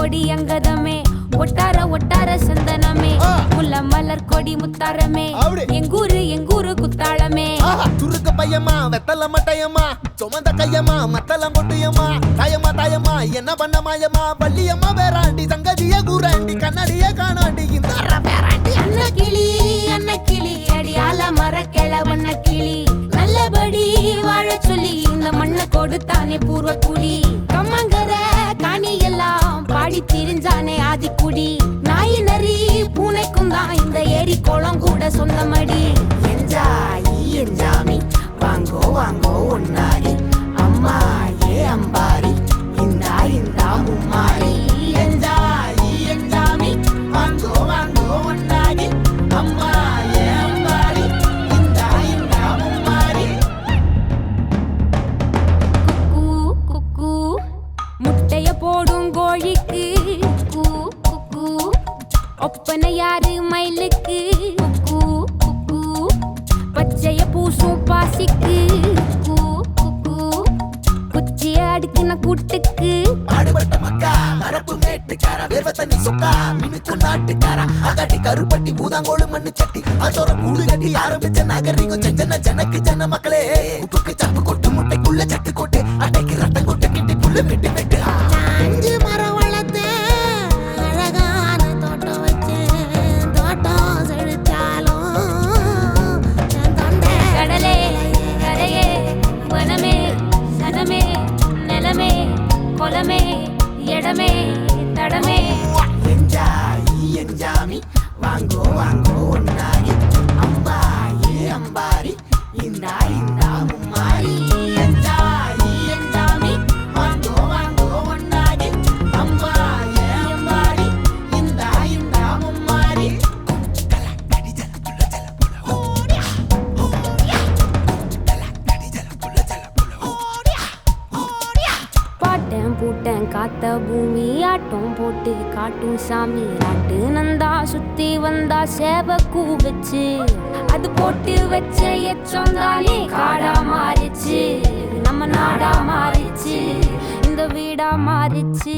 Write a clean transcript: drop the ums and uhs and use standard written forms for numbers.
கொடி அங்கதமே ஒட்டார ஒட்டார சந்தனமே முல்ல மலர் கொடி முத்தாரமே எங்கூரு குத்தாளமே துருக்க பையமா வெத்தல மட்டையம்மா சுமந்த கையம்மா மத்தல மொட்டையம்மா தாயம்மா என்ன பண்ண மாயம்மா பள்ளியம்மா வேறாண்டி சங்கதிய கூறாண்டி கண்ணடிய காணாண்டி இந்த அண்ண கிளி அடியால மர கிளவண்ண கிளி நல்லபடி வாழ சொல்லி இந்த மண்ணை கொடுத்தானே பூர்வ குடி கம்மங்கர காணி எல்லாம் பாடி திரிஞ்சானே ஆதிக்குடி நாய் நரி பூனைக்கும் தான் இந்த ஏரி குளம் கூட சொந்தமடி என்ஜாமி வாங்கோ வாங்கோ ஒன்னாரி அம்மா ஏ அம்பாரி இந்தா மும்மாரி என்ஜாமி வாங்கோ வாங்கோ ஒன்னாரி அம்மா ஏ அம்பாரி இந்தா மும்மாரி குக்கு முட்டைய போடும் கோழிக்கு குக்கு ஒப்பனை யாரு மயிலுக்கு குக்கு பச்சைய பூசும் பாசிக்கு குச்சிய அடுக்கின கூட்டுக்கு ஆடுபட்ட மக்கா மரப்பு மேட்டுக்காரா வேர்வ தண்ணி சொக்கா மினுக்கு நாட்டுக்காரா அகட்டி கருப்பட்டி பூதாங்கோடு மண்ணு சட்டி அதோட கூடு கட்டி ஆரம்பிச்ச நாகரிகம் செஞ்சன ஜனக்கு ஜன மக்களே உப்புக்கு சப்பு கொட்டு முட்டைக்குள்ள சட்டு கொட்டு அட்டைக்கு ரத்தம் கொட்டு கிட்டி புல்லு வெட்டு வெட்டு 5 மரம் வளர்த்தேன் அழகான தோட்டம் வச்சேன் தோட்டம் செழிச்சாலும் கடலே கரையே வனமே சனமே நிலமே கொலமே இடமே தடமே என்ஜாமி வாங்கோ வாங்கோ ஒன்னாரி அம்பா ஏ அம்பாரி இந்தா மும்மாரி என்ஜாமி வாங்கோ வாங்கோ ஒன்னாரி அம்பா ஏ அம்பாரி இந்தா மும்மாரி பாட்டன் பூட்டன் காத்த பூமி ஆட்டம் போட்டு காட்டும் சாமி நாட்டு நந்தா சுத்தி வந்தா சேவ கூவச்சு அது போட்டு வச்ச எச்சம் தானே காடா மாறிச்சு நம்ம நாடா மாறிச்சு இந்த வீடா மாறிச்சு